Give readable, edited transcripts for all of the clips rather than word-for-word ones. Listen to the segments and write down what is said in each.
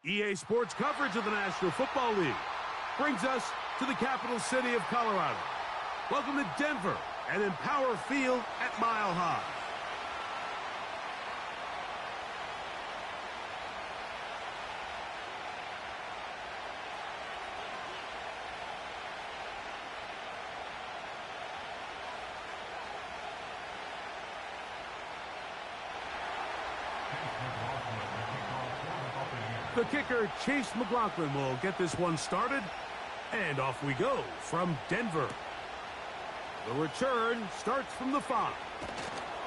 EA Sports coverage of the National Football League brings us to the capital city of Colorado. Welcome to Denver and Empower Field at Mile High. The kicker, Chase McLaughlin, will get this one started. And off we go from Denver. The return starts from the 5.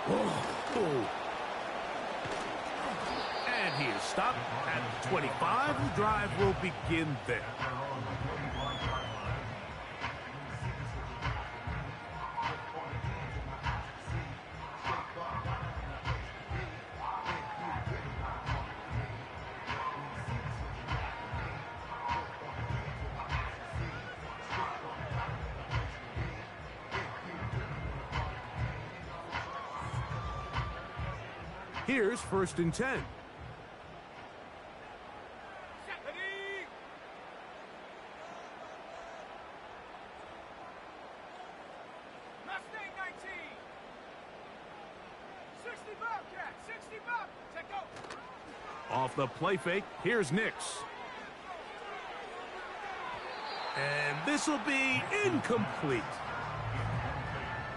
Whoa. And he is stopped at the 25. The drive will begin there. Here's 1st and 10. Mustang 19. 60 Bobcat, 60 Bob. Check out. Off the play fake, here's Nix. And this will be incomplete.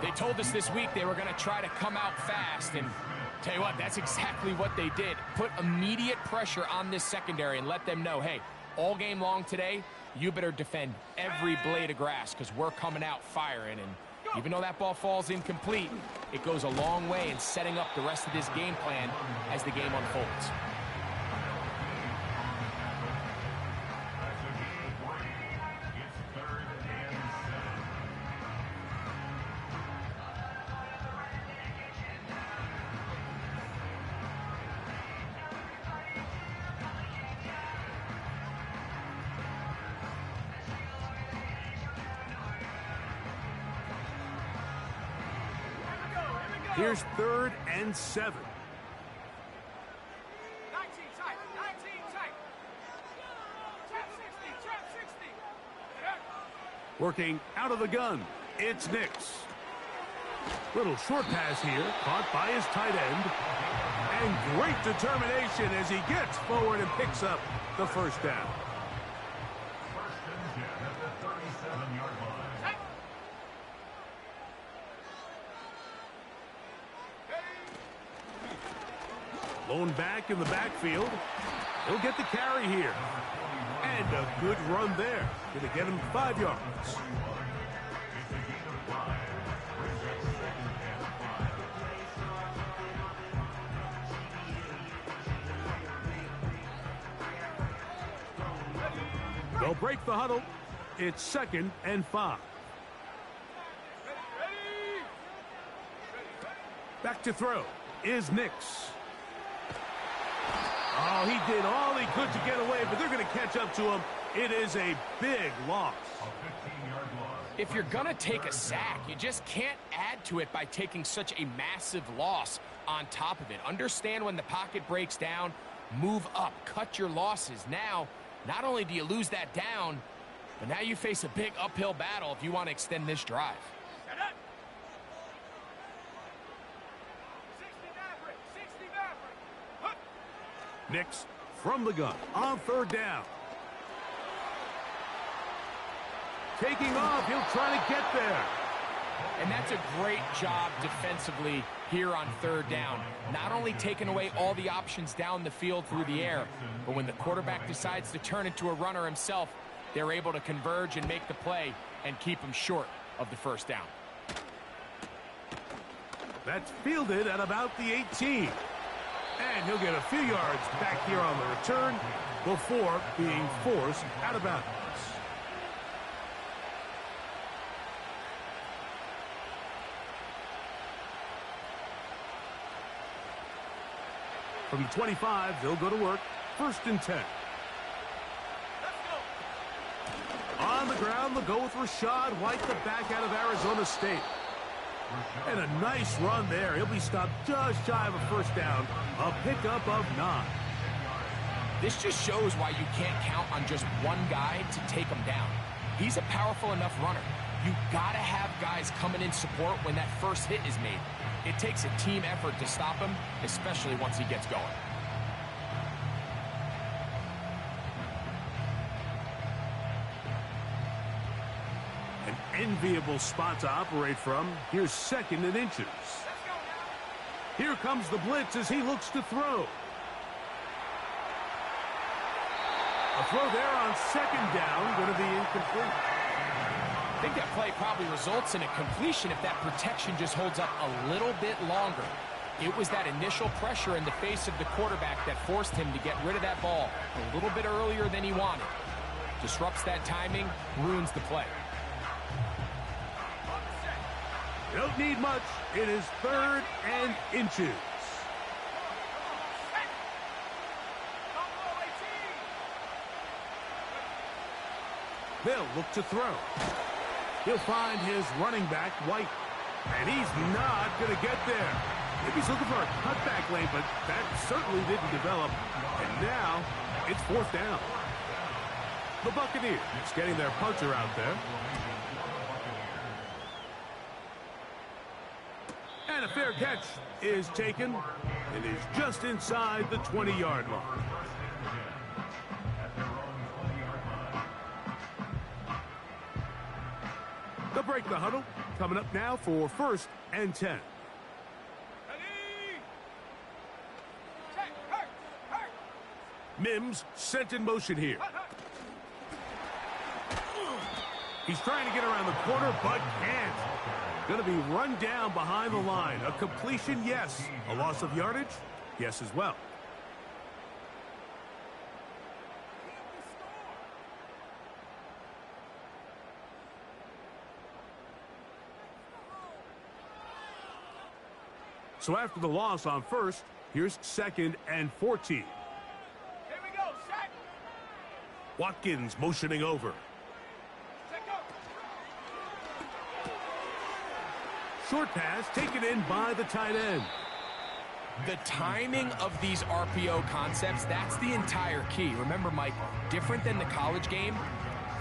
They told us this week they were going to try to come out fast, and tell you what, that's exactly what they did. Put immediate pressure on this secondary and let them know, hey, all game long today, you better defend every blade of grass because we're coming out firing. And even though that ball falls incomplete, it goes a long way in setting up the rest of this game plan as the game unfolds. Here's 3rd and 7. 19 tight, 19 tight. Trap 60, trap 60. Working out of the gun, it's Nix. Little short pass here, caught by his tight end. And great determination as he gets forward and picks up the 1st down. Lone back in the backfield. He'll get the carry here. And a good run there. Gonna get him 5 yards. They'll break the huddle. It's 2nd and 5. Back to throw is Nix. Oh, he did all he could to get away, but they're going to catch up to him. It is a big loss. If you're going to take a sack, you just can't add to it by taking such a massive loss on top of it. Understand when the pocket breaks down, move up, cut your losses. Now, not only do you lose that down, but now you face a big uphill battle if you want to extend this drive. Nix from the gun on 3rd down. Taking off, he'll try to get there. And that's a great job defensively here on 3rd down. Not only taking away all the options down the field through the air, but when the quarterback decides to turn into a runner himself, they're able to converge and make the play and keep him short of the 1st down. That's fielded at about the 18. And he'll get a few yards back here on the return before being forced out of bounds. From the 25, they'll go to work. 1st and 10. On the ground, they'll go with Rachaad White, the back out of Arizona State. And a nice run there. He'll be stopped just shy of a 1st down. A pickup of 9. This just shows why you can't count on just one guy to take him down. He's a powerful enough runner. You gotta have guys coming in support when that first hit is made. It takes a team effort to stop him, especially once he gets going. An enviable spot to operate from. Here's 2nd and inches. Here comes the blitz as he looks to throw. A throw there on 2nd down, going to be incomplete. I think that play probably results in a completion if that protection just holds up a little bit longer. It was that initial pressure in the face of the quarterback that forced him to get rid of that ball a little bit earlier than he wanted. Disrupts that timing, ruins the play. Don't need much. It is 3rd and inches. They'll look to throw. He'll find his running back, White. And he's not going to get there. Maybe he's looking for a cutback lane, but that certainly didn't develop. And now it's 4th down. The Buccaneers getting their punter out there. And a fair catch is taken. It is just inside the 20-yard line. They'll break the huddle. Coming up now for 1st and 10. Mims sent in motion here. He's trying to get around the corner, but can't. Going to be run down behind the line. A completion, yes. A loss of yardage, yes as well. So after the loss on 1st, here's 2nd and 14. Here we go, set. Watkins motioning over. Set, go. Short pass taken in by the tight end. The timing of these RPO concepts, that's the entire key. Remember, Mike, different than the college game,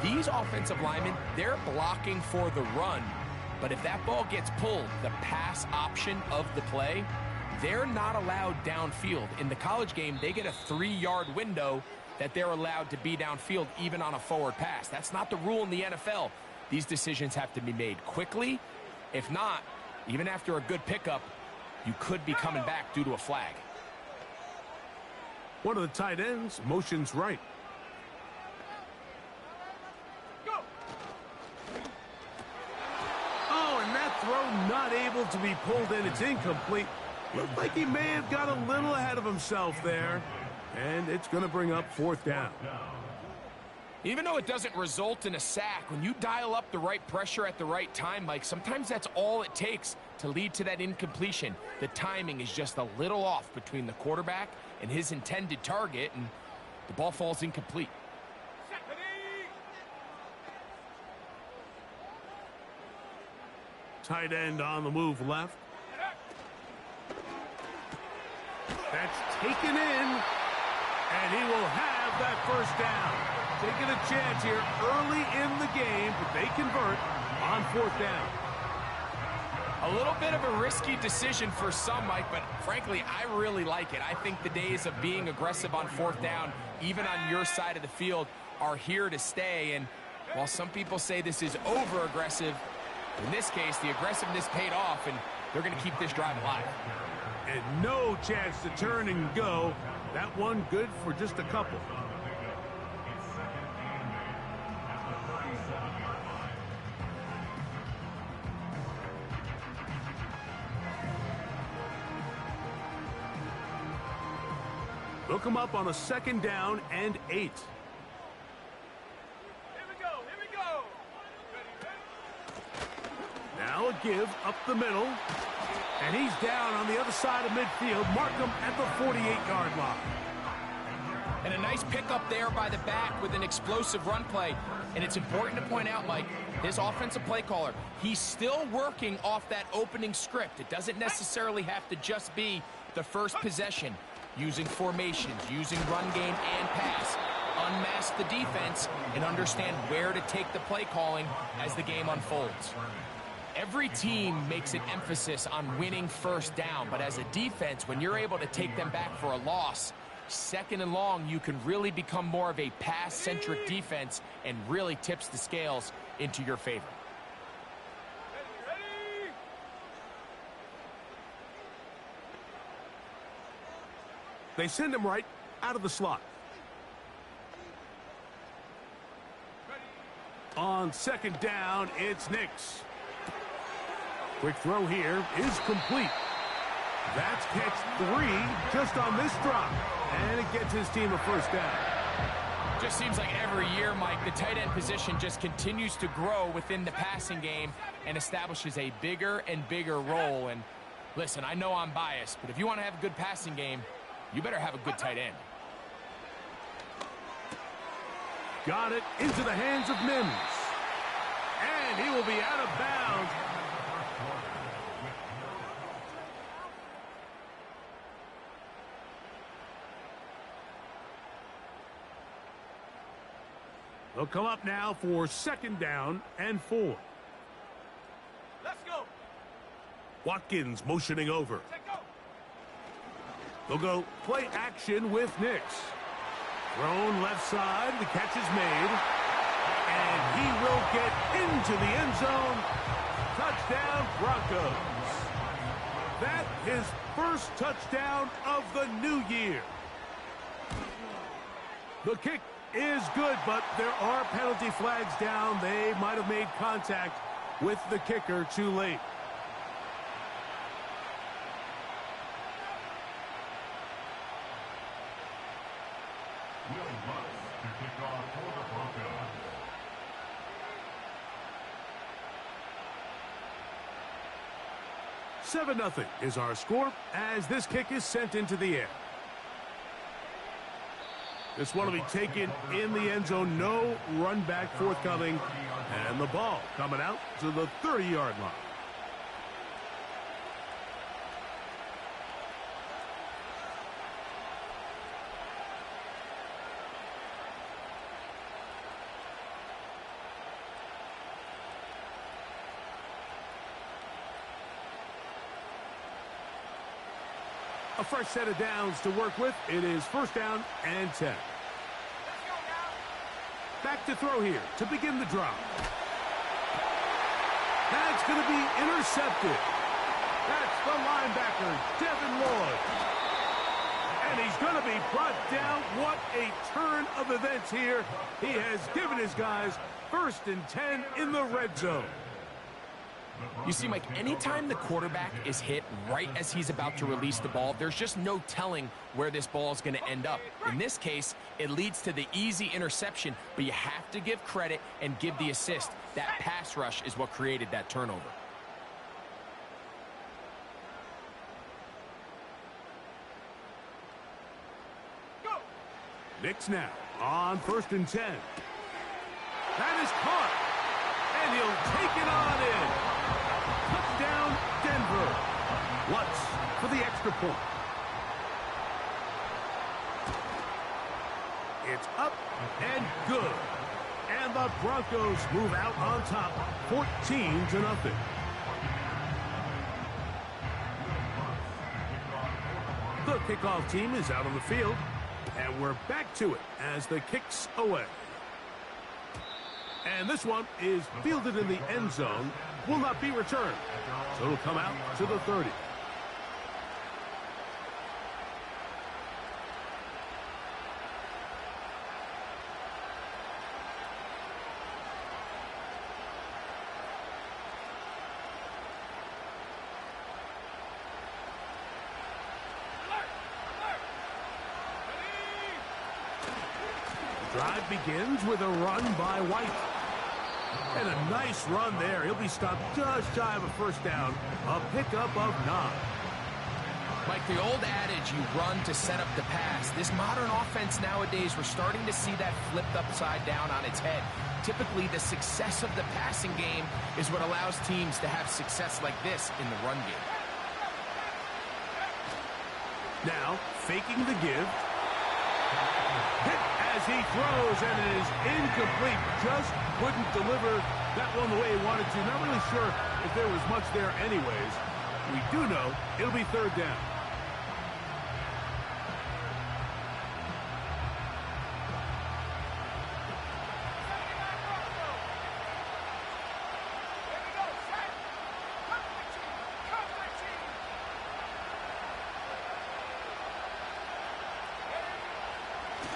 these offensive linemen, they're blocking for the run. But if that ball gets pulled, the pass option of the play, they're not allowed downfield. In the college game, they get a 3-yard window that they're allowed to be downfield even on a forward pass. That's not the rule in the NFL. These decisions have to be made quickly. If not, even after a good pickup, you could be coming back due to a flag. One of the tight ends motions right. Throw not able to be pulled in. It's incomplete. Looked like he may have got a little ahead of himself there. And it's going to bring up 4th down. Even though it doesn't result in a sack, when you dial up the right pressure at the right time, Mike, sometimes that's all it takes to lead to that incompletion. The timing is just a little off between the quarterback and his intended target, and the ball falls incomplete. Tight end on the move left. That's taken in, and he will have that 1st down. Taking a chance here early in the game, but they convert on 4th down. A little bit of a risky decision for some, Mike, but frankly, I really like it. I think the days of being aggressive on 4th down, even on your side of the field, are here to stay. And while some people say this is over-aggressive, in this case, the aggressiveness paid off, and they're going to keep this drive alive. And no chance to turn and go. That one good for just a couple. They'll come up on a 2nd down and 8. Now a give up the middle. And he's down on the other side of midfield. Mark him at the 48-yard line. And a nice pickup there by the back with an explosive run play. And it's important to point out, Mike, his offensive play caller, he's still working off that opening script. It doesn't necessarily have to just be the first possession. using formations, using run game and pass, unmask the defense, and understand where to take the play calling as the game unfolds. Every team makes an emphasis on winning first down, but as a defense, when you're able to take them back for a loss, second and long, you can really become more of a pass-centric defense and really tips the scales into your favor. Ready? They send him right out of the slot. On second down, it's Nix. Quick throw here is complete. That's catch 3 just on this drop. And it gets his team a first down. Just seems like every year, Mike, the tight end position just continues to grow within the passing game and establishes a bigger and bigger role. And listen, I know I'm biased, but if you want to have a good passing game, you better have a good tight end. Got it into the hands of Mims. And he will be out of bounds. They'll come up now for second down and 4. Let's go. Watkins motioning over. Take go. They'll go play action with Nix. Thrown left side. The catch is made. And he will get into the end zone. Touchdown, Broncos. That's his first touchdown of the new year. The kick is good, but there are penalty flags down. They might have made contact with the kicker too late. Will 7-0 is our score as this kick is sent into the air. This one will be taken in the end zone. No run back forthcoming. And the ball coming out to the 30-yard line. A fresh set of downs to work with. It is first down and 10. Back to throw here to begin the drive. That's going to be intercepted. That's the linebacker, Devin Lloyd. And he's going to be brought down. What a turn of events here. He has given his guys first and 10 in the red zone. You see, Mike, anytime the quarterback is hit right as he's about to release the ball, there's just no telling where this ball is going to end up. In this case, it leads to the easy interception, but you have to give credit and give the assist. That pass rush is what created that turnover. Nix now on first and 10. That is caught. And he'll take it on in. Touchdown, Denver. Lutz for the extra point. It's up and good. And the Broncos move out on top, 14-0. The kickoff team is out on the field. And we're back to it as the kick's away. And this one is fielded in the end zone. Will not be returned. So it'll come out to the 30. The drive begins with a run by White. And a nice run there. He'll be stopped just shy of a first down. A pickup of 9. Mike, the old adage, you run to set up the pass. This modern offense nowadays, we're starting to see that flipped upside down on its head. Typically, the success of the passing game is what allows teams to have success like this in the run game. Now, faking the give. Hit as he throws, and it is incomplete. Just wouldn't deliver that one the way he wanted to. Not really sure if there was much there anyways. We do know it'll be third down.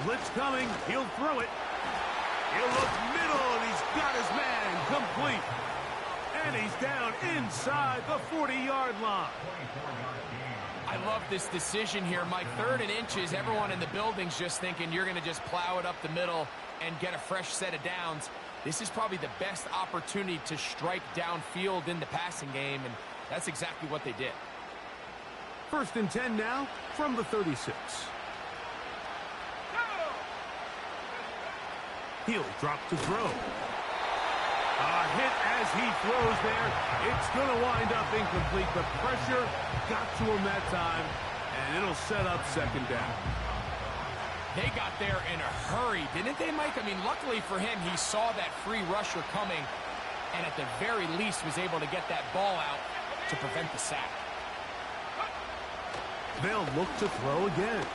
Blitz coming. He'll throw it. He'll look middle, and he's got his man complete. And he's down inside the 40-yard line. I love this decision here, Mike. 3rd and inches. Everyone in the building's just thinking you're going to just plow it up the middle and get a fresh set of downs. This is probably the best opportunity to strike downfield in the passing game, and that's exactly what they did. 1st and 10 now from the 36. He'll drop to throw. A hit as he throws there. It's going to wind up incomplete. The pressure got to him that time, and it'll set up 2nd down. They got there in a hurry, didn't they, Mike? I mean, luckily for him, he saw that free rusher coming, and at the very least was able to get that ball out to prevent the sack. They'll look to throw again.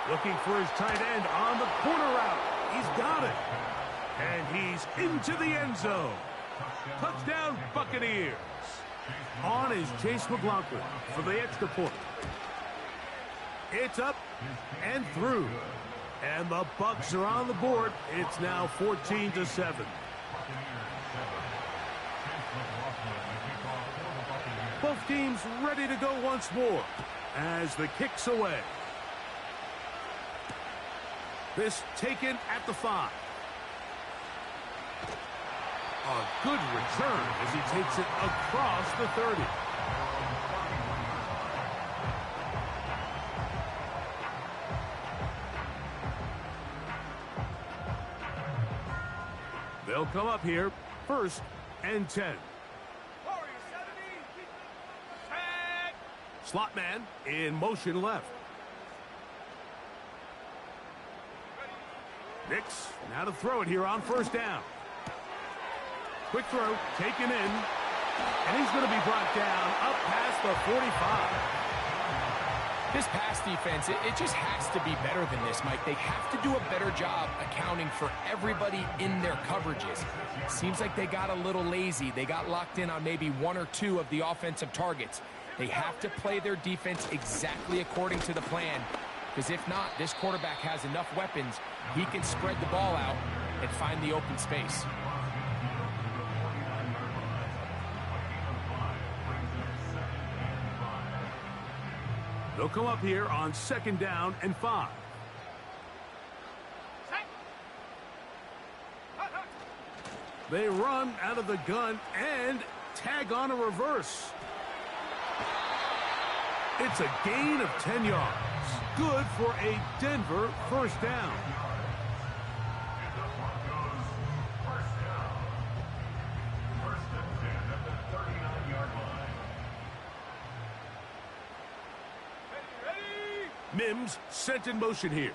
Looking for his tight end on the corner route. He's got it. And he's into the end zone. Touchdown, Buccaneers. On is Chase McLaughlin for the extra point. It's up and through. And the Bucs are on the board. It's now 14-7. Both teams ready to go once more as the kick's away. This taken at the 5. A good return as he takes it across the 30. They'll come up here, 1st and 10. Slot man in motion left. Nix now to throw it here on 1st down. Quick throw, taken in, and he's going to be brought down up past the 45. This pass defense, it just has to be better than this, Mike. They have to do a better job accounting for everybody in their coverages. Seems like they got a little lazy. They got locked in on maybe 1 or 2 of the offensive targets. They have to play their defense exactly according to the plan, because if not, this quarterback has enough weapons. He can spread the ball out and find the open space. They'll come up here on 2nd down and 5. They run out of the gun and tag on a reverse. It's a gain of 10 yards. Good for a Denver 1st down. Mims sent in motion here.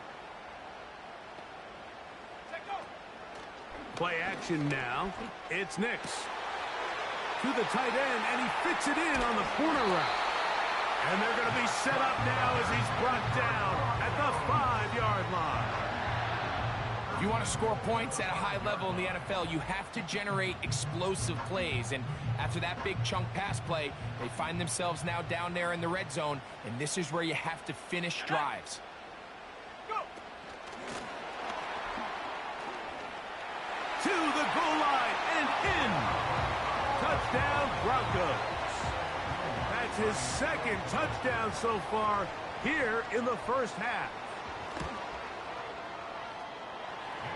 Play action now. It's Nix. To the tight end, and he fits it in on the corner route. And they're going to be set up now as he's brought down at the 5-yard line. If you want to score points at a high level in the NFL, you have to generate explosive plays. And after that big chunk pass play, they find themselves now down there in the red zone. And this is where you have to finish drives. To the goal line and in. Touchdown, Broncos. That's his 2nd touchdown so far here in the 1st half.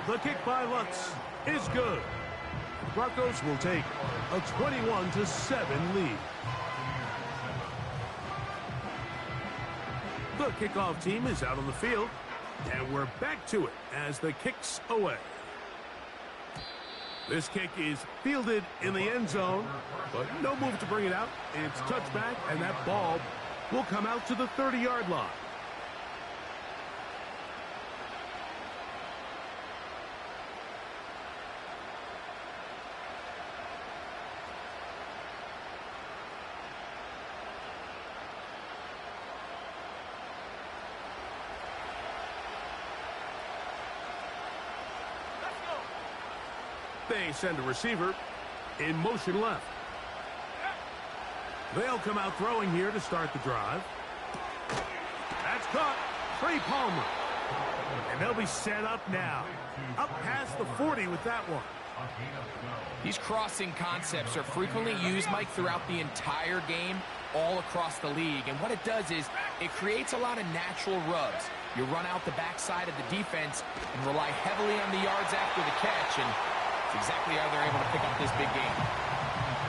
The kick by Lutz is good. The Broncos will take a 21-7 lead. The kickoff team is out on the field, and we're back to it as the kick's away. This kick is fielded in the end zone, but no move to bring it out. It's touchback, and that ball will come out to the 30-yard line. They send a receiver in motion left. They'll come out throwing here to start the drive. That's caught. Trey Palmer. And they'll be set up now. Up past the 40 with that one. These crossing concepts are frequently used, Mike, throughout the entire game, all across the league. And what it does is it creates a lot of natural rubs. You run out the backside of the defense and rely heavily on the yards after the catch, and it's exactly how they're able to pick up this big game.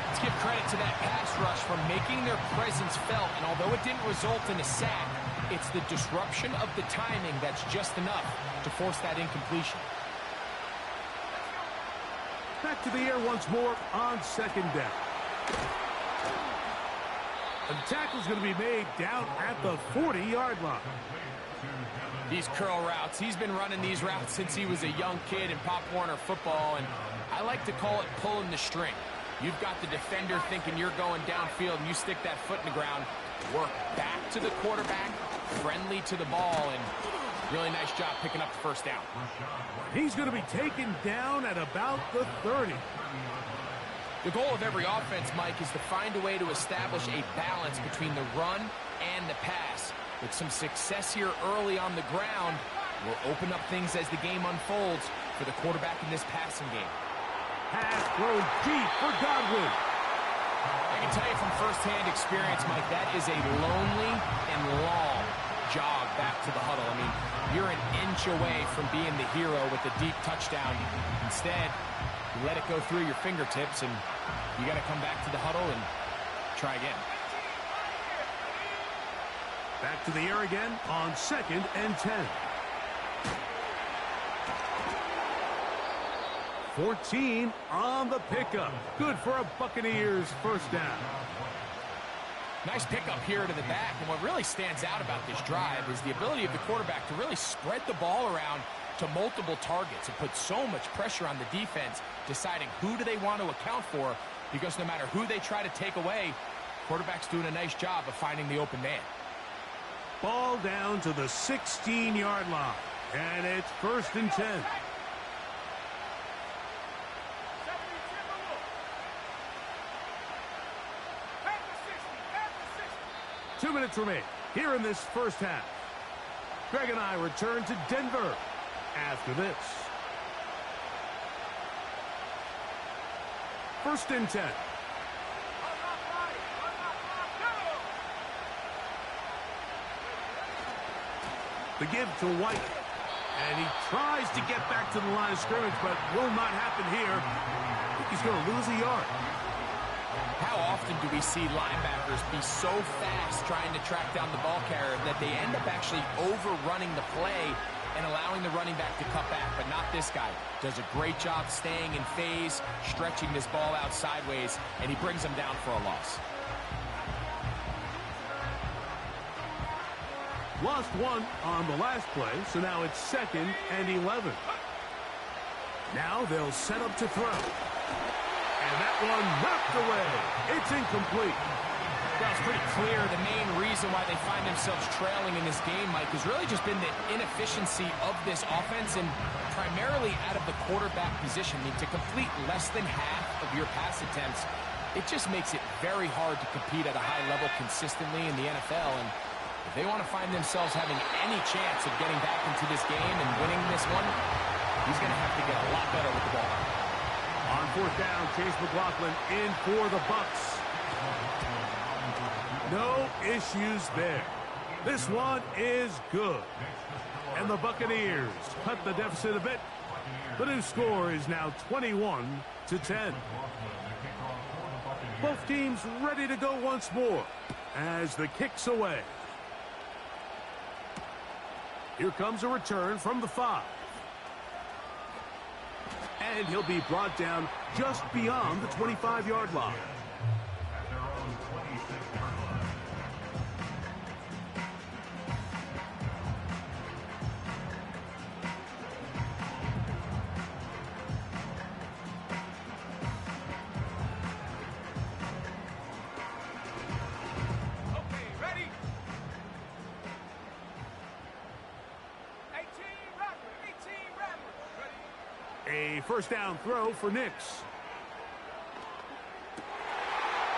Let's give credit to that pass rush for making their presence felt, and although it didn't result in a sack, it's the disruption of the timing that's just enough to force that incompletion. Back to the air once more on second down. The tackle's going to be made down at the 40-yard line. These curl routes, he's been running these routes since he was a young kid in Pop Warner football, and I like to call it pulling the string. You've got the defender thinking you're going downfield, and you stick that foot in the ground, work back to the quarterback, friendly to the ball, and really nice job picking up the first down. He's going to be taken down at about the 30. The goal of every offense, Mike, is to find a way to establish a balance between the run and the pass. With some success here early on the ground, will open up things as the game unfolds for the quarterback in this passing game. Pass thrown deep for Godwin. I can tell you from firsthand experience, Mike, that is a lonely and long jog back to the huddle. I mean, you're an inch away from being the hero with a deep touchdown. Instead, you let it go through your fingertips, and you got to come back to the huddle and try again. Back to the air again on 2nd and 10. 14 on the pickup. Good for a Buccaneers first down. Nice pickup here to the back, and what really stands out about this drive is the ability of the quarterback to really spread the ball around to multiple targets and put so much pressure on the defense, deciding who do they want to account for, because no matter who they try to take away, quarterback's doing a nice job of finding the open man. Ball down to the 16-yard line, and it's 1st and 10. 2 minutes remain here in this first half. Greg and I return to Denver after this. 1st and 10. The give to White. And he tries to get back to the line of scrimmage, but will not happen here. I think he's going to lose a yard. How often do we see linebackers be so fast trying to track down the ball carrier that they end up actually overrunning the play and allowing the running back to cut back? But not this guy. Does a great job staying in phase, stretching this ball out sideways, and he brings them down for a loss. Lost one on the last play, so now it's 2nd and 11. Now they'll set up to throw. And that one knocked away. It's incomplete. Well, it's pretty clear the main reason why they find themselves trailing in this game, Mike, has really just been the inefficiency of this offense and primarily out of the quarterback position. I mean, to complete less than half of your pass attempts, it just makes it very hard to compete at a high level consistently in the NFL. And if they want to find themselves having any chance of getting back into this game and winning this one, he's going to have to get a lot better with the ball. On 4th down, Chase McLaughlin in for the Bucs. No issues there. This one is good. And the Buccaneers cut the deficit a bit. The new score is now 21-10. Both teams ready to go once more as the kick's away. Here comes a return from the 5. And he'll be brought down just beyond the 25-yard line. A first down throw for Nix.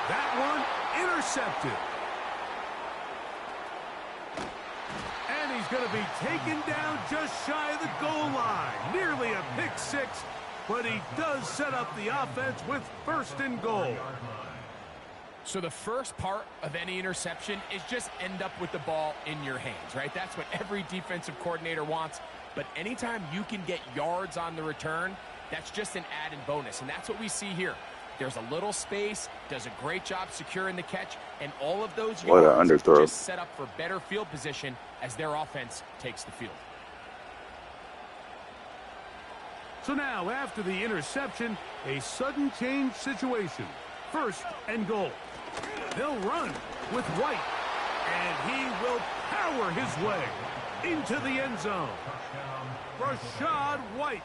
That one intercepted. And he's going to be taken down just shy of the goal line. Nearly a pick six, but he does set up the offense with first and goal. So the first part of any interception is just end up with the ball in your hands, right? That's what every defensive coordinator wants. But anytime you can get yards on the return, that's just an added bonus. And that's what we see here. There's a little space, does a great job securing the catch, and all of those yards just set up for better field position as their offense takes the field. So now, after the interception, a sudden change situation. First and goal. They'll run with White, and he will power his way into the end zone. Rachaad White,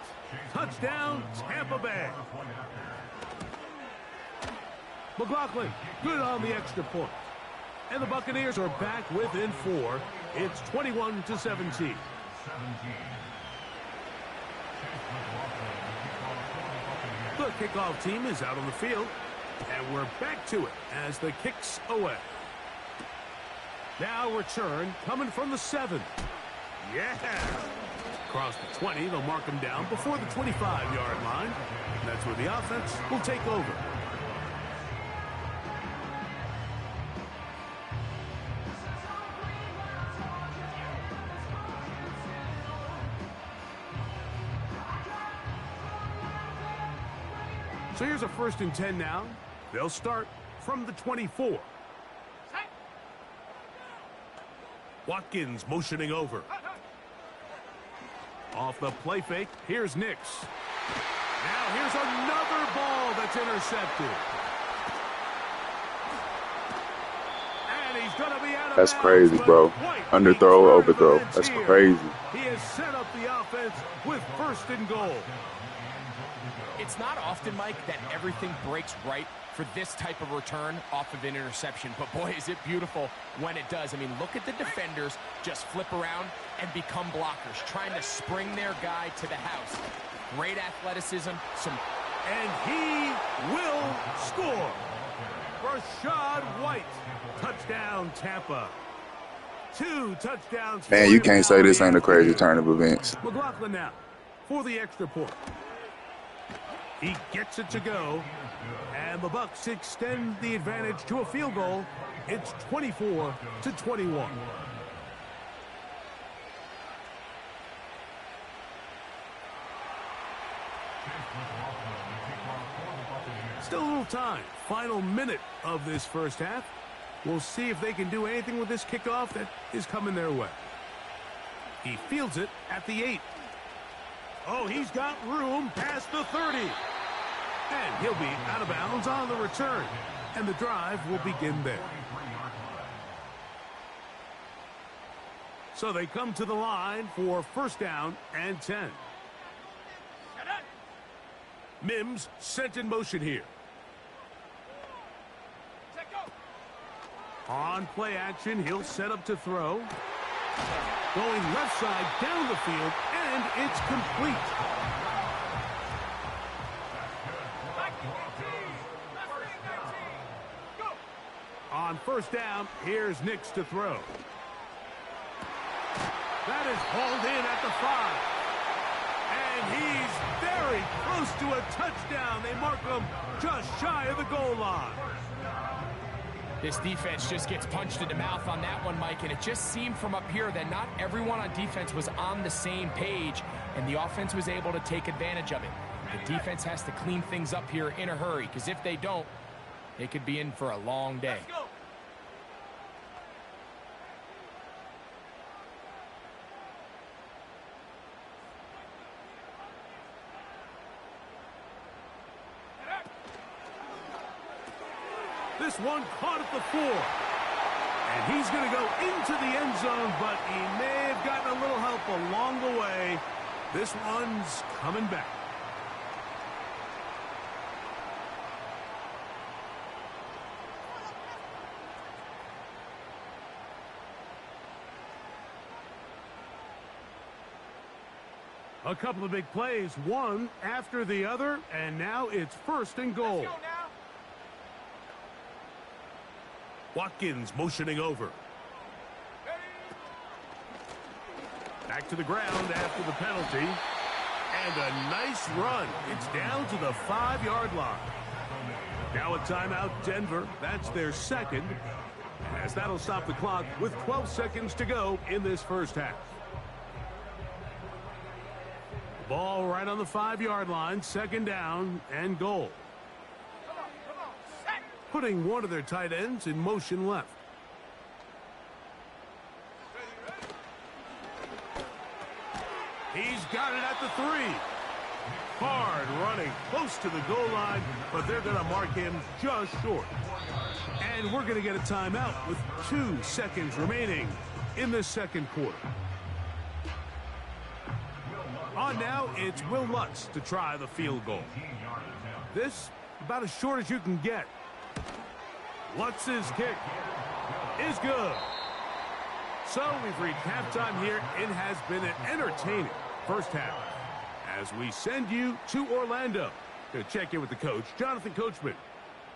touchdown, Tampa Bay. McLaughlin, good on the extra point. And the Buccaneers are back within 4. It's 21-17. The kickoff team is out on the field. And we're back to it as the kick's away. Now return coming from the 7. Yeah. Across the 20, they'll mark him down before the 25-yard line. That's where the offense will take over. So here's a 1st and 10 now. They'll start from the 24. Watkins motioning over. Off the play fake, here's Nix. Now here's another ball that's intercepted. And he's going to be out of bounds. That's crazy, bro. Underthrow, overthrow. That's crazy. He has set up the offense with 1st and goal. It's not often, Mike, that everything breaks right for this type of return off of an interception. But, boy, is it beautiful when it does. I mean, look at the defenders just flip around and become blockers, trying to spring their guy to the house. Great athleticism. And he will score. Rachaad White. Touchdown, Tampa. 2 touchdowns. Man, you can't say this ain't a crazy turn of events. McLaughlin now for the extra point. He gets it to go, and the Bucs extend the advantage to a field goal. It's 24-21. Still a little time. Final minute of this first half. We'll see if they can do anything with this kickoff that is coming their way. He fields it at the 8. Oh, he's got room past the 30. And he'll be out of bounds on the return. And the drive will begin there. So they come to the line for 1st down and 10. Mims sent in motion here. On play action, he'll set up to throw. Going left side down the field, and it's complete. On 1st down, here's Nix to throw. That is hauled in at the 5. And he's very close to a touchdown. They mark him just shy of the goal line. This defense just gets punched in the mouth on that one, Mike, and it just seemed from up here that not everyone on defense was on the same page, and the offense was able to take advantage of it. The defense has to clean things up here in a hurry, because if they don't, they could be in for a long day. This one caught at the 4. And he's going to go into the end zone, but he may have gotten a little help along the way. This one's coming back. A couple of big plays, one after the other, and now it's 1st and goal. Let's go now. Watkins motioning over. Back to the ground after the penalty. And a nice run. It's down to the 5-yard line. Now a timeout, Denver. That's their second, as that'll stop the clock with 12 seconds to go in this first half. Ball right on the 5-yard line, 2nd down and goal. Come on, set. Putting one of their tight ends in motion left. He's got it at the 3. Hard running, close to the goal line, but they're going to mark him just short. And we're going to get a timeout with 2 seconds remaining in the second quarter. On now, it's Will Lutz to try the field goal. This, about as short as you can get. Lutz's kick is good. So we've reached halftime here. It has been an entertaining first half, as we send you to Orlando to check in with the coach, Jonathan Coachman.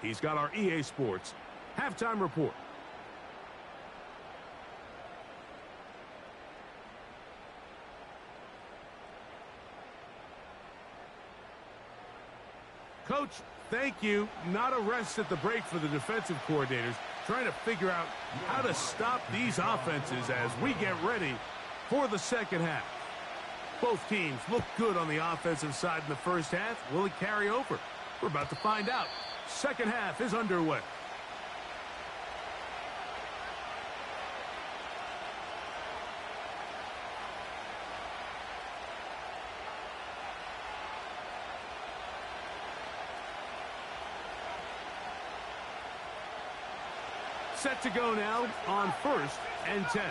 He's got our EA Sports halftime report. Coach, thank you. Not a rest at the break for the defensive coordinators, trying to figure out how to stop these offenses as we get ready for the second half. Both teams look good on the offensive side in the first half. Will it carry over? We're about to find out. Second half is underway. Set to go now on 1st and 10.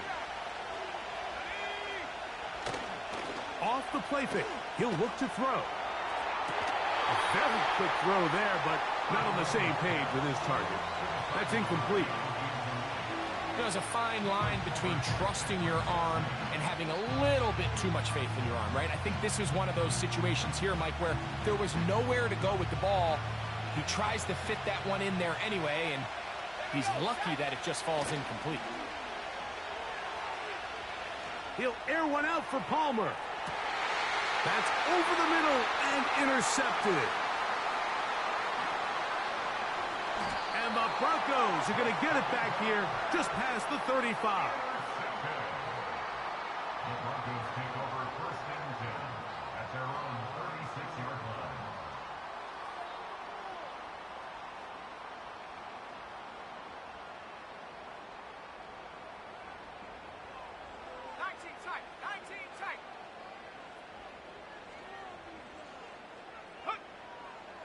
Off the play fake. He'll look to throw. A very quick throw there, but not on the same page with his target. That's incomplete. There's a fine line between trusting your arm and having a little bit too much faith in your arm, right? I think this is one of those situations here, Mike, where there was nowhere to go with the ball. He tries to fit that one in there anyway, and he's lucky that it just falls incomplete. He'll air one out for Palmer. That's over the middle and intercepted. And the Broncos are going to get it back here just past the 35. The Broncos take over 1st and 10 at their own 36-yard line.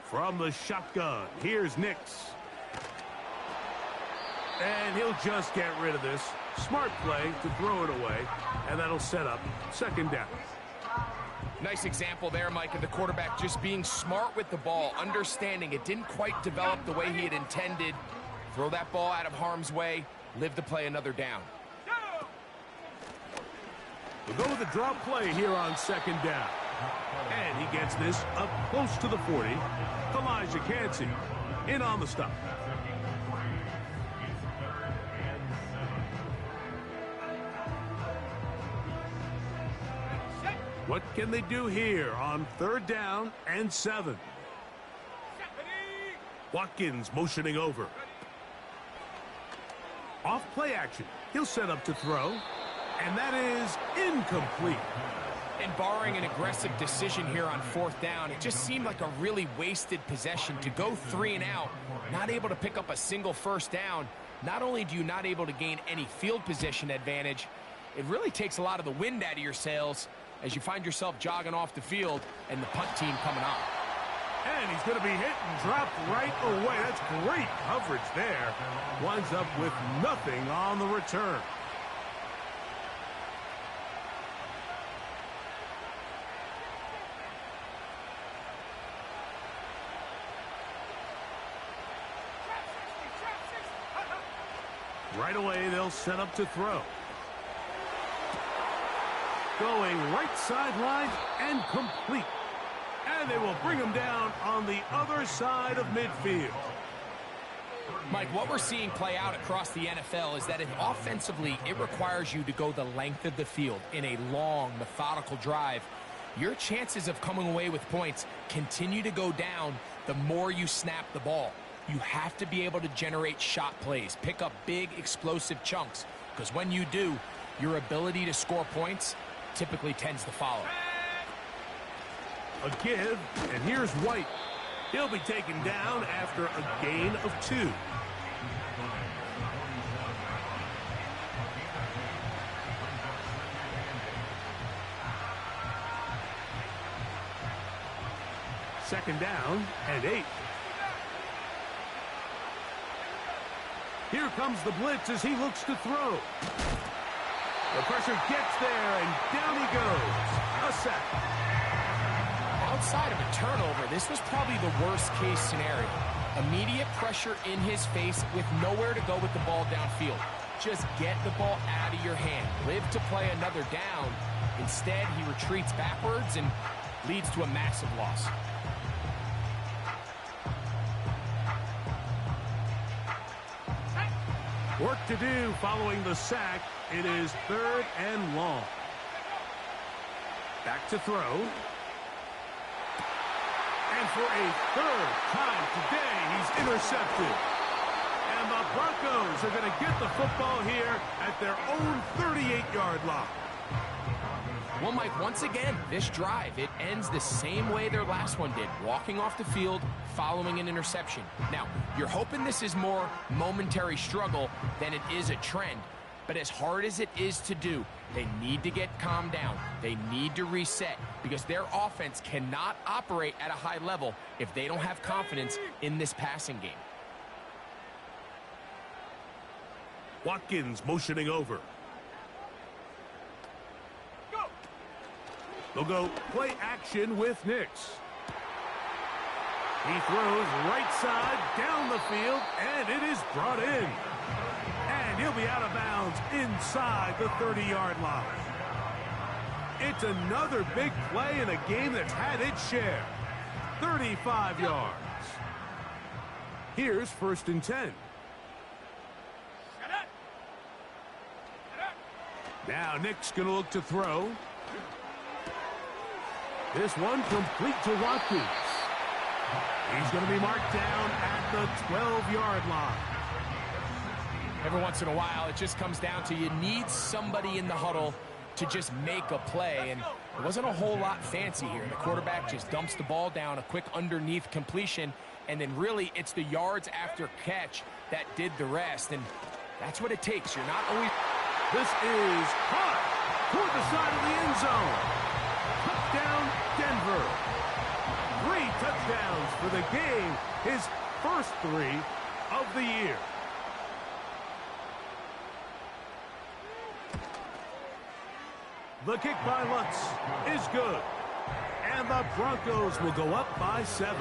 From the shotgun, here's Nix. And he'll just get rid of this. Smart play to throw it away, and that'll set up 2nd down. Nice example there, Mike, of the quarterback just being smart with the ball, understanding it didn't quite develop the way he had intended. Throw that ball out of harm's way, live to play another down. We'll go with a drop play here on 2nd down. And he gets this up close to the 40. Elijah Cansey in on the stop. What can they do here on 3rd down and 7? Watkins motioning over. Off play action. He'll set up to throw. And that is incomplete. And barring an aggressive decision here on 4th down, it just seemed like a really wasted possession to go 3 and out, not able to pick up a single 1st down. Not only do you not able to gain any field position advantage, it really takes a lot of the wind out of your sails as you find yourself jogging off the field and the punt team coming up. And he's going to be hit and dropped right away. That's great coverage there. Winds up with nothing on the return. Right away, they'll set up to throw. Going right sideline and complete. And they will bring him down on the other side of midfield. Mike, what we're seeing play out across the NFL is that if offensively it requires you to go the length of the field in a long, methodical drive, your chances of coming away with points continue to go down the more you snap the ball. You have to be able to generate shot plays, pick up big, explosive chunks, because when you do, your ability to score points typically tends to follow. A give, and here's White. He'll be taken down after a gain of 2. Second down and 8. Here comes the blitz as he looks to throw. The pressure gets there, and down he goes. A sack. Outside of a turnover, this was probably the worst-case scenario. Immediate pressure in his face with nowhere to go with the ball downfield. Just get the ball out of your hand. Live to play another down. Instead, he retreats backwards and leads to a massive loss. Work to do following the sack. It is 3rd and long. Back to throw. And for a 3rd time today, he's intercepted. And the Broncos are going to get the football here at their own 38-yard line. Well, Mike, once again, this drive, it ends the same way their last one did, walking off the field, following an interception. Now, you're hoping this is more momentary struggle than it is a trend, but as hard as it is to do, they need to get calmed down. They need to reset because their offense cannot operate at a high level if they don't have confidence in this passing game. Watkins motioning over. They'll go play action with Nix. He throws right side down the field, and it is brought in. And he'll be out of bounds inside the 30-yard line. It's another big play in a game that's had its share. 35 yards. Here's 1st and 10. Now Nick's going to look to throw. This one complete to Watkins. He's going to be marked down at the 12-yard line. Every once in a while, it just comes down to you need somebody in the huddle to just make a play, and it wasn't a whole lot fancy here. The quarterback just dumps the ball down, a quick underneath completion, and then really it's the yards after catch that did the rest, and that's what it takes. You're not always... This is caught toward the side of the end zone. Touchdown, Denver. 3 touchdowns for the game, his first 3 of the year. The kick by Lutz is good. And the Broncos will go up by 7.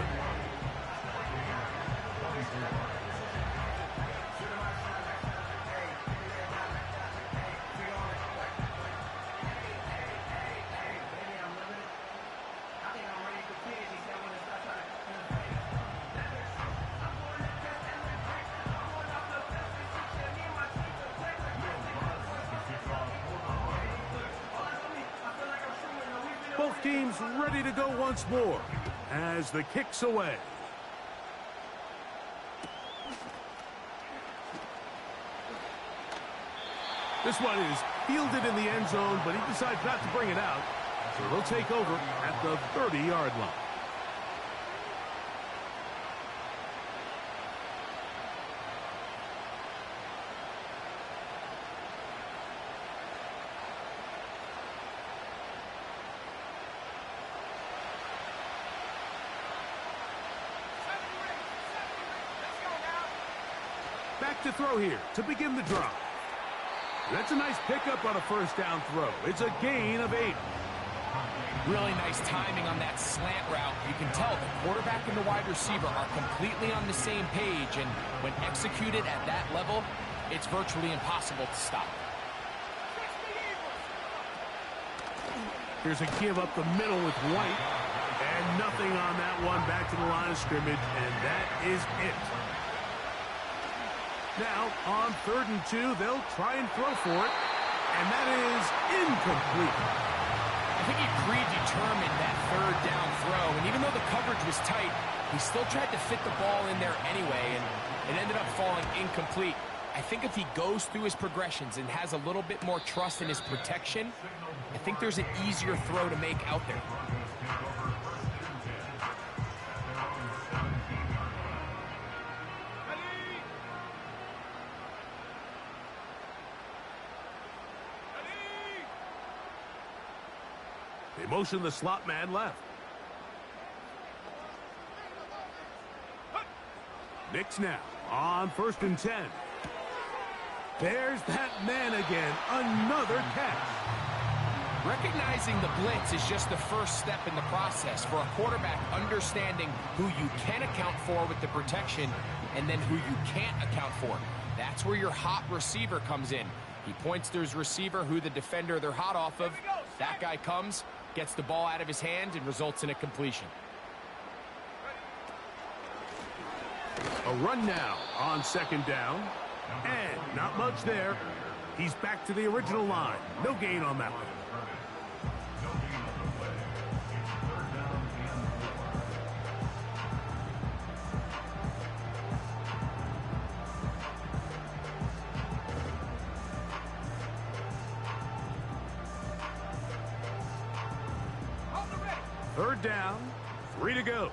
Both teams ready to go once more as the kick's away. This one is fielded in the end zone, but he decides not to bring it out. So they'll take over at the 30-yard line. Back to throw here to begin the drive. That's a nice pickup on a first down throw. It's a gain of 8. Really nice timing on that slant route. You can tell the quarterback and the wide receiver are completely on the same page, and when executed at that level, it's virtually impossible to stop. Here's a give up the middle with White. And nothing on that one. Back to the line of scrimmage, and that is it. Now, on 3rd and 2, they'll try and throw for it. And that is incomplete. I think he predetermined that 3rd down throw. And even though the coverage was tight, he still tried to fit the ball in there anyway. And it ended up falling incomplete. I think if he goes through his progressions and has a little bit more trust in his protection, I think there's an easier throw to make out there. They motion the slot man left. Nix now on 1st and 10. There's that man again. Another catch. Recognizing the blitz is just the first step in the process for a quarterback understanding who you can account for with the protection and then who you can't account for. That's where your hot receiver comes in. He points to his receiver, who the defender they're hot off of. That guy comes, gets the ball out of his hand, and results in a completion. A run now on 2nd down. And not much there. He's back to the original line. No gain on that one. Third down, 3 to go.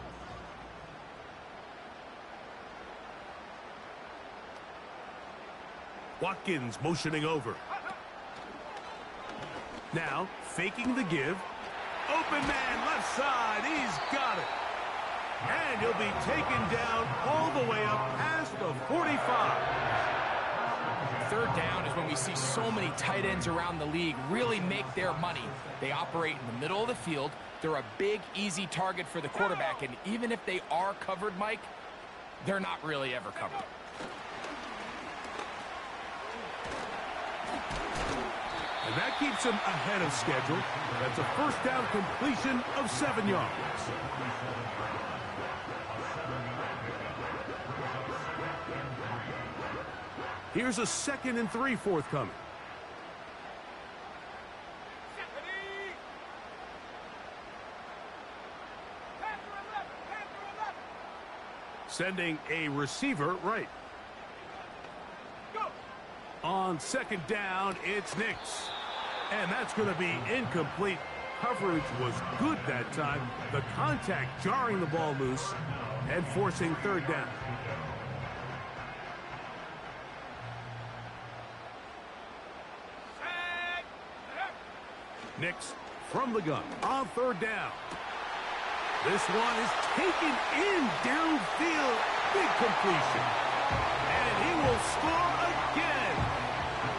Watkins motioning over. Now, faking the give. Open man, left side. He's got it. And he'll be taken down all the way up past the 45. 3rd down is when we see so many tight ends around the league really make their money. They operate in the middle of the field. They're a big, easy target for the quarterback. And even if they are covered, Mike, they're not really ever covered. And that keeps him ahead of schedule. That's a 1st down completion of 7 yards. Here's a 2nd and 3 forthcoming. Sending a receiver right. On 2nd down, it's Nix. And that's going to be incomplete. Coverage was good that time. The contact jarring the ball loose and forcing 3rd down. Nix from the gun on 3rd down. This one is taken in downfield. Big completion. And he will score again.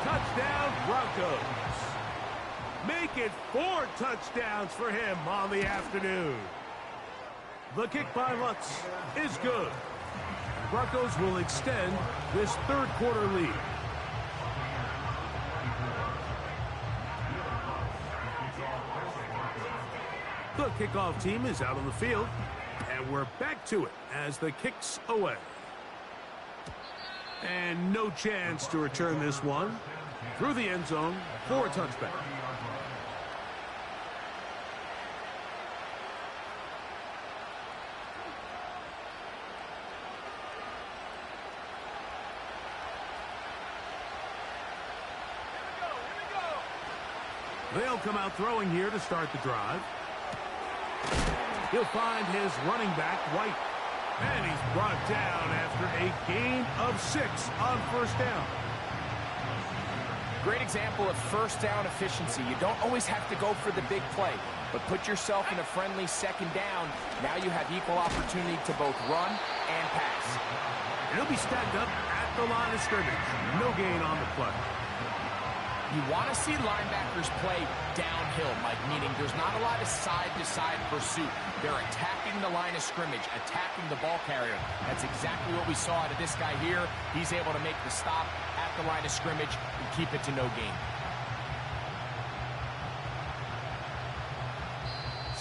Touchdown, Broncos. Make it 4 touchdowns for him on the afternoon. The kick by Lutz is good. Broncos will extend this 3rd quarter lead. The kickoff team is out on the field, and we're back to it as the kick's away. And no chance to return this one through the end zone for a touchback. They'll come out throwing here to start the drive. He'll find his running back, White. And he's brought down after a gain of 6 on 1st down. Great example of 1st down efficiency. You don't always have to go for the big play, but put yourself in a friendly 2nd down. Now you have equal opportunity to both run and pass. And he'll be stacked up at the line of scrimmage. No gain on the play. You want to see linebackers play downhill, Mike, meaning there's not a lot of side-to-side pursuit. They're attacking the line of scrimmage, attacking the ball carrier. That's exactly what we saw out of this guy here. He's able to make the stop at the line of scrimmage and keep it to no gain.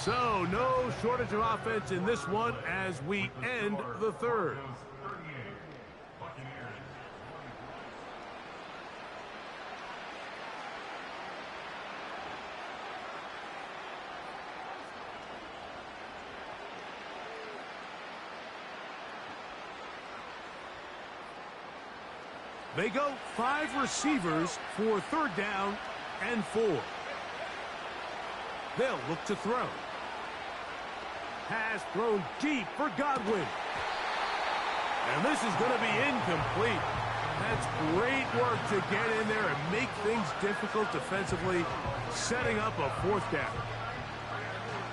So, no shortage of offense in this one as we end the third. They go 5 receivers for third down and 4. They'll look to throw. Pass thrown deep for Godwin. And this is going to be incomplete. That's great work to get in there and make things difficult defensively, setting up a 4th down.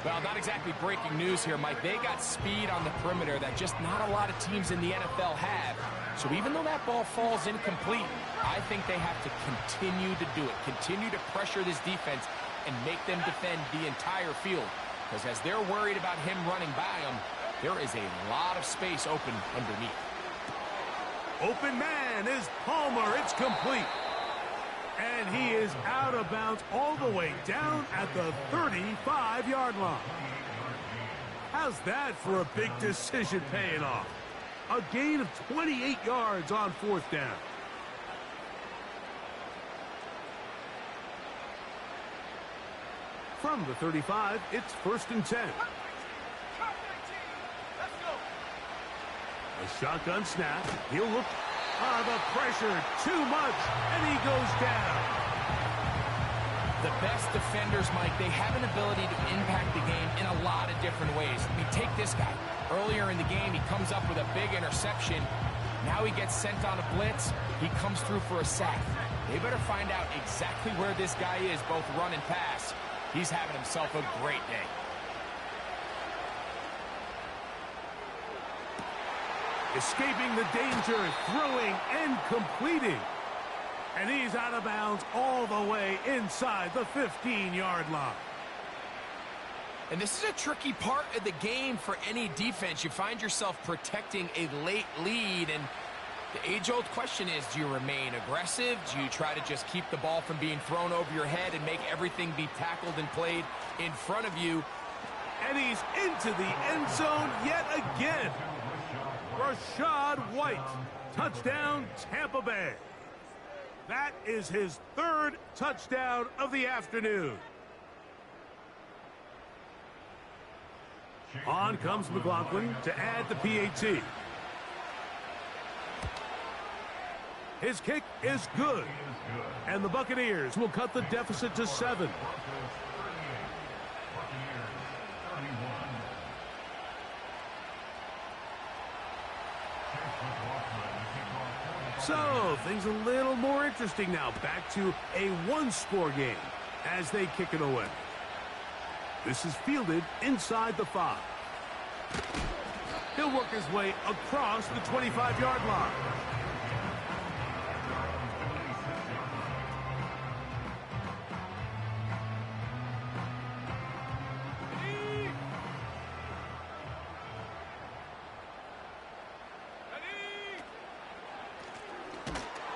Well, not exactly breaking news here, Mike. They got speed on the perimeter that just not a lot of teams in the NFL have. So even though that ball falls incomplete, I think they have to continue to do it, continue to pressure this defense and make them defend the entire field. Because as they're worried about him running by them, there is a lot of space open underneath. Open man is Palmer. It's complete. And he is out of bounds all the way down at the 35-yard line. How's that for a big decision paying off? A gain of 28 yards on 4th down. From the 35, it's 1st and 10. A shotgun snap. He'll look. The pressure, too much, and he goes down. The best defenders, Mike, they have an ability to impact the game in a lot of different ways. I mean, take this guy. Earlier in the game, he comes up with a big interception. Now he gets sent on a blitz. He comes through for a sack. They better find out exactly where this guy is, both run and pass. He's having himself a great day. Escaping the danger, throwing and completing. And he's out of bounds all the way inside the 15-yard line. And this is a tricky part of the game for any defense. You find yourself protecting a late lead, and the age-old question is, do you remain aggressive? Do you try to just keep the ball from being thrown over your head and make everything be tackled and played in front of you? And he's into the end zone yet again. Rachaad White, touchdown Tampa Bay. That is his 3rd touchdown of the afternoon. On comes McLaughlin to add the PAT. His kick is good. And the Buccaneers will cut the deficit to 7. So, things a little more interesting now. Back to a 1-score game as they kick it away. This is fielded inside the 5. He'll work his way across the 25-yard line.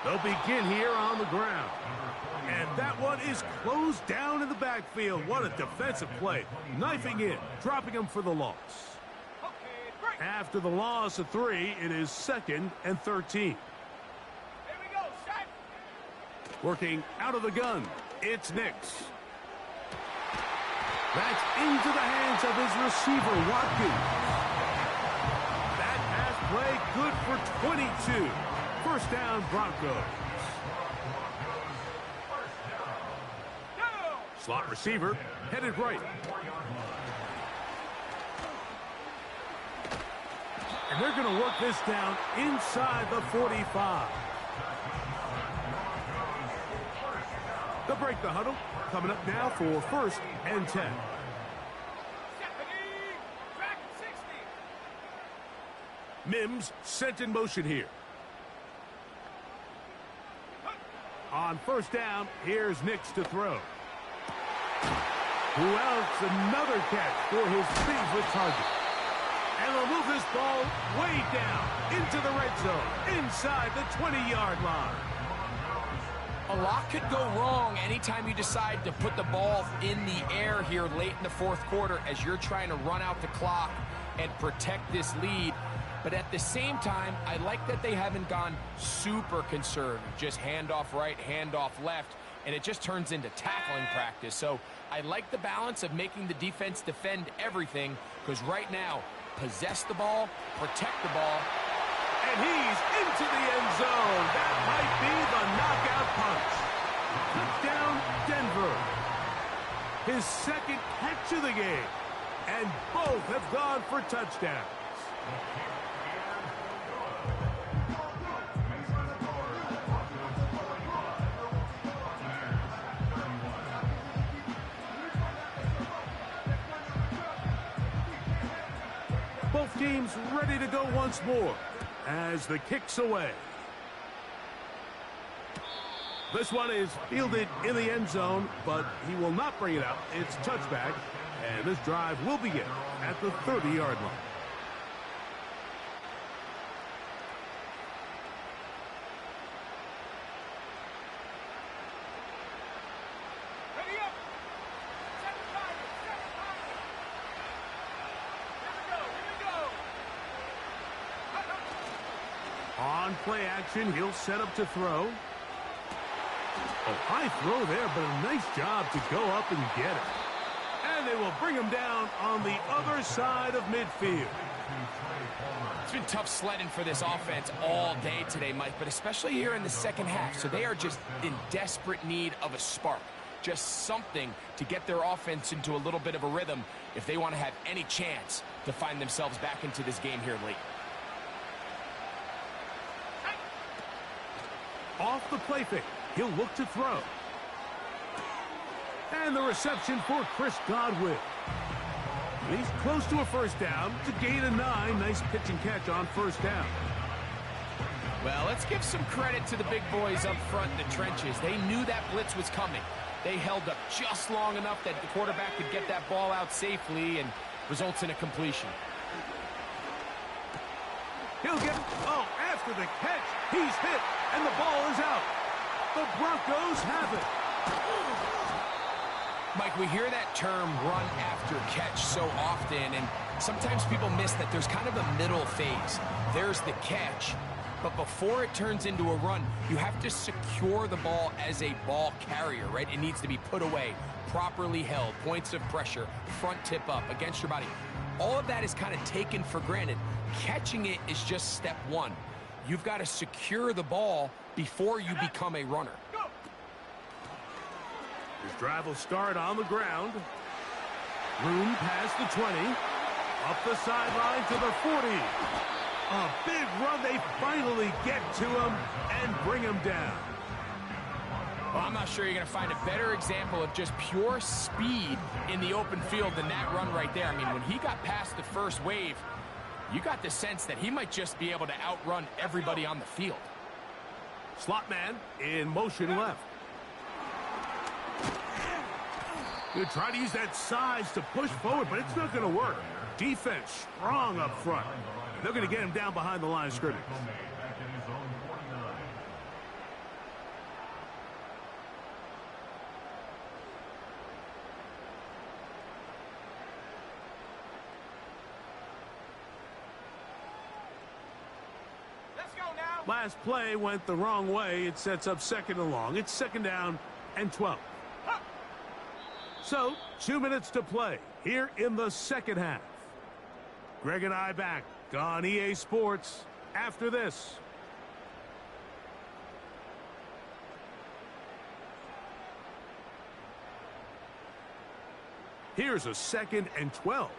They'll begin here on the ground. And that one is closed down in the backfield. What a defensive play. Knifing in, dropping him for the loss. After the loss of 3, it is 2nd and 13. Here we go, set. Working out of the gun, it's Nix. That's into the hands of his receiver, Watkins. That pass play good for 22. 1st down, Broncos. Slot receiver, headed right. And they're going to work this down inside the 45. They'll break the huddle. Coming up now for 1st and 10. Mims sent in motion here. On 1st down, here's Nix to throw. Who else? Another catch for his favorite target. And they'll move this ball way down into the red zone, inside the 20-yard line. A lot could go wrong anytime you decide to put the ball in the air here late in the fourth quarter as you're trying to run out the clock and protect this lead. But at the same time, I like that they haven't gone super conservative. Just handoff right, handoff left, and it just turns into tackling practice. So I like the balance of making the defense defend everything, because right now, possess the ball, protect the ball. And he's into the end zone. That might be the knockout punch. Touchdown, Denver. His second catch of the game. And both have gone for touchdowns. Both teams ready to go once more as the kick's away. This one is fielded in the end zone, but he will not bring it out. It's touchback, and this drive will begin at the 30-yard line. Ready up. Set the target. Set the target. Here we go. On play action, he'll set up to throw. A high throw there, but a nice job to go up and get it. And they will bring him down on the other side of midfield. It's been tough sledding for this offense all day today, Mike, but especially here in the second half. So they are just in desperate need of a spark. Just something to get their offense into a little bit of a rhythm if they want to have any chance to find themselves back into this game here late. Off the play fake, he'll look to throw. And the reception for Chris Godwin. He's close to a first down. To gain a 9. Nice pitch and catch on first down. Well, let's give some credit to the big boys up front in the trenches. They knew that blitz was coming. They held up just long enough that the quarterback could get that ball out safely and results in a completion. He'll get, after the catch, he's hit, and the ball is out. The Broncos have it. Mike, we hear that term run after catch so often, and sometimes people miss that there's kind of a middle phase. There's the catch, but before it turns into a run, you have to secure the ball as a ball carrier, right? It needs to be put away, properly held, points of pressure, front tip up against your body. All of that is kind of taken for granted. Catching it is just step one. You've got to secure the ball before you become a runner. His drive will start on the ground. Room past the 20. Up the sideline to the 40. A big run. They finally get to him and bring him down. Well, I'm not sure you're going to find a better example of just pure speed in the open field than that run right there. I mean, when he got past the first wave, you got the sense that he might just be able to outrun everybody on the field. Slot man in motion left. He'll try to use that size to push forward, but it's not going to work. Defense strong up front. They're going to get him down behind the line of scrimmage. Let's go now. Last play went the wrong way. It sets up second and long. It's second down and 12. So, 2 minutes to play here in the second half. Greg and I back on EA Sports after this. Here's a 2nd and 12.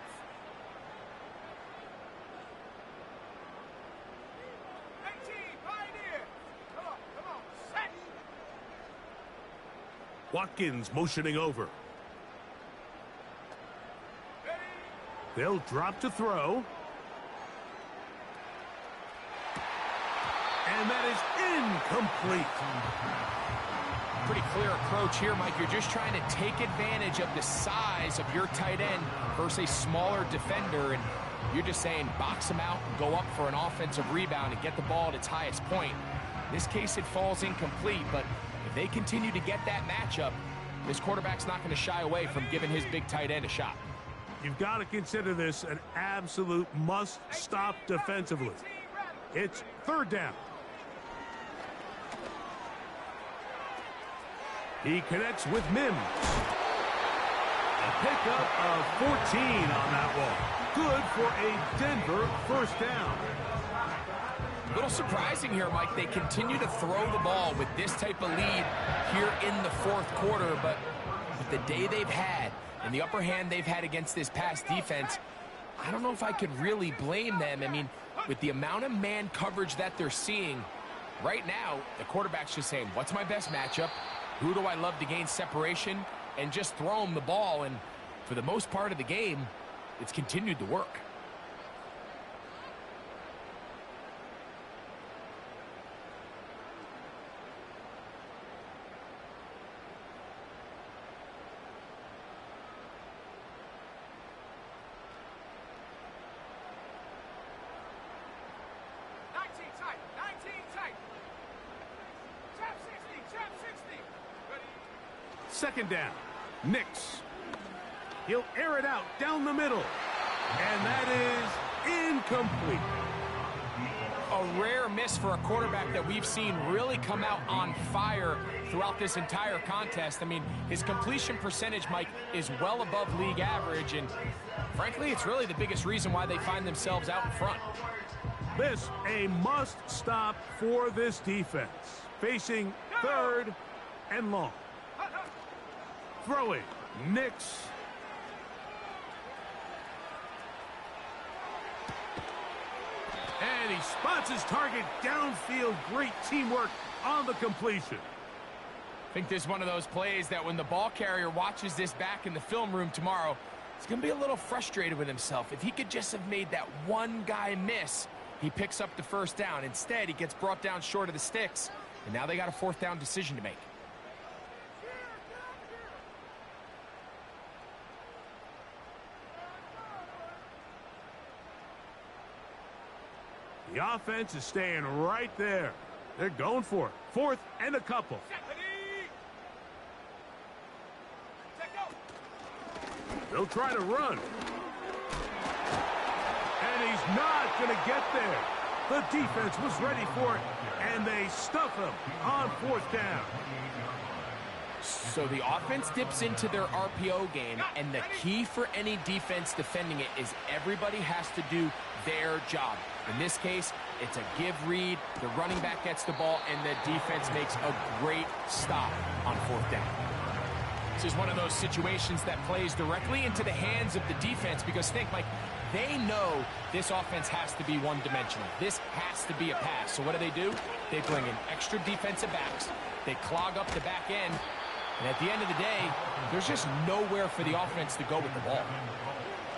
Watkins motioning over. They'll drop to throw. And that is incomplete. Pretty clear approach here, Mike. You're just trying to take advantage of the size of your tight end versus a smaller defender, and you're just saying box him out, go up for an offensive rebound, and get the ball at its highest point. In this case, it falls incomplete, but if they continue to get that matchup, this quarterback's not going to shy away from giving his big tight end a shot. You've got to consider this an absolute must-stop defensively. It's third down. He connects with Mims. A pickup of 14 on that one. Good for a Denver first down. A little surprising here, Mike. They continue to throw the ball with this type of lead here in the fourth quarter, but with the day they've had and the upper hand they've had against this pass defense, I don't know if I could really blame them. I mean, with the amount of man coverage that they're seeing, right now, the quarterback's just saying, what's my best matchup? Who do I love to gain separation? And just throw them the ball, and for the most part of the game, it's continued to work. Second down. Nix. He'll air it out down the middle. And that is incomplete. A rare miss for a quarterback that we've seen really come out on fire throughout this entire contest. I mean, his completion percentage, Mike, is well above league average. And frankly, it's really the biggest reason why they find themselves out in front. This a must stop for this defense. Facing third and long. Throwing. Nix. And he spots his target downfield. Great teamwork on the completion. I think this is one of those plays that when the ball carrier watches this back in the film room tomorrow, he's going to be a little frustrated with himself. If he could just have made that one guy miss, he picks up the first down. Instead, he gets brought down short of the sticks, and now they got a fourth down decision to make. The offense is staying right there. They're going for it. Fourth and a couple. They'll try to run. And he's not going to get there. The defense was ready for it, and they stuff him on fourth down. So the offense dips into their RPO game, and the key for any defense defending it is everybody has to do their job. In this case, it's a give read, the running back gets the ball, and the defense makes a great stop on fourth down. This is one of those situations that plays directly into the hands of the defense, because think, like, they know this offense has to be one-dimensional. This has to be a pass. So what do? They bring in extra defensive backs. They clog up the back end. And at the end of the day, there's just nowhere for the offense to go with the ball.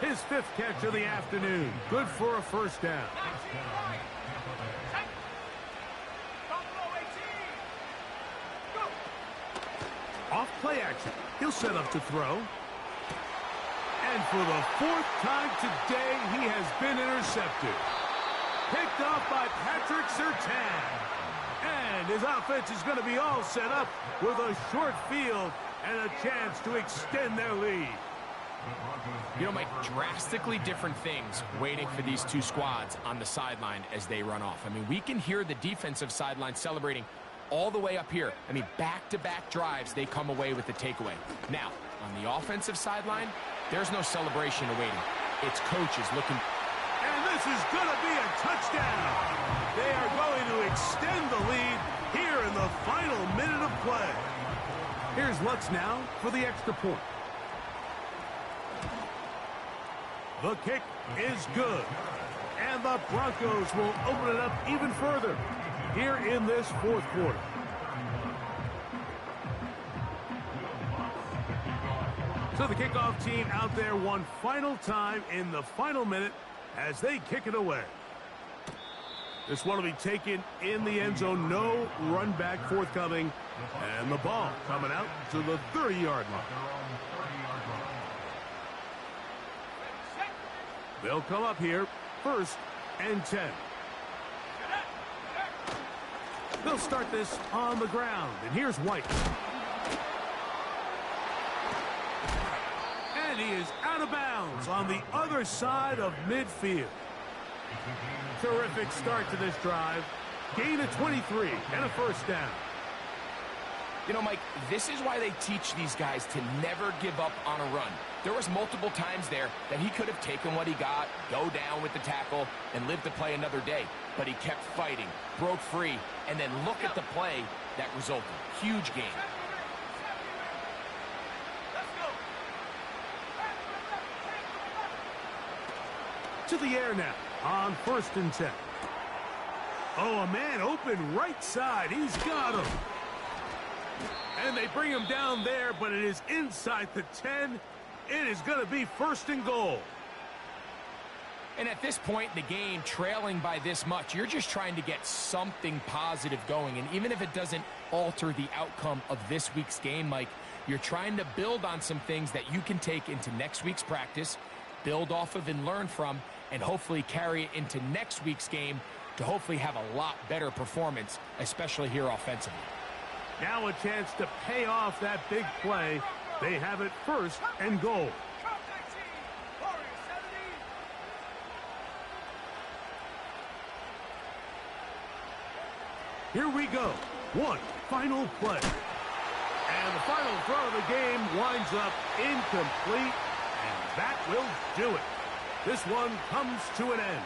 His fifth catch of the afternoon. Good for a first down. Off play action. He'll set up to throw. And for the fourth time today, he has been intercepted. Picked off by Patrick Surtain. And his offense is going to be all set up with a short field and a chance to extend their lead. You know, Mike, drastically different things waiting for these two squads on the sideline as they run off. I mean, we can hear the defensive sideline celebrating all the way up here. I mean, back-to-back drives, they come away with the takeaway. Now, on the offensive sideline, there's no celebration awaiting. It's coaches looking. And this is going to be a touchdown. They are going to extend the lead here in the final minute of play. Here's Lutz now for the extra point. The kick is good. And the Broncos will open it up even further here in this fourth quarter. So the kickoff team out there one final time in the final minute as they kick it away. This one will be taken in the end zone. No run back forthcoming. And the ball coming out to the 30-yard line. They'll come up here, 1st and 10. They'll start this on the ground, and here's White. And he is out of bounds on the other side of midfield. Terrific start to this drive. Gain of 23 and a first down. You know, Mike, this is why they teach these guys to never give up on a run. There was multiple times there that he could have taken what he got, go down with the tackle, and live to play another day. But he kept fighting, broke free, and then look at the play that resulted. Huge gain. To the air now on 1st and 10. Oh, a man open right side. He's got him. And they bring him down there, but it is inside the 10. It is going to be 1st and goal. And at this point in the game, trailing by this much, you're just trying to get something positive going. And even if it doesn't alter the outcome of this week's game, Mike, you're trying to build on some things that you can take into next week's practice, build off of and learn from, and hopefully carry it into next week's game to hopefully have a lot better performance, especially here offensively. Now a chance to pay off that big play. They have it 1st and goal. Here we go. One final play. And the final throw of the game winds up incomplete, and that will do it. This one comes to an end.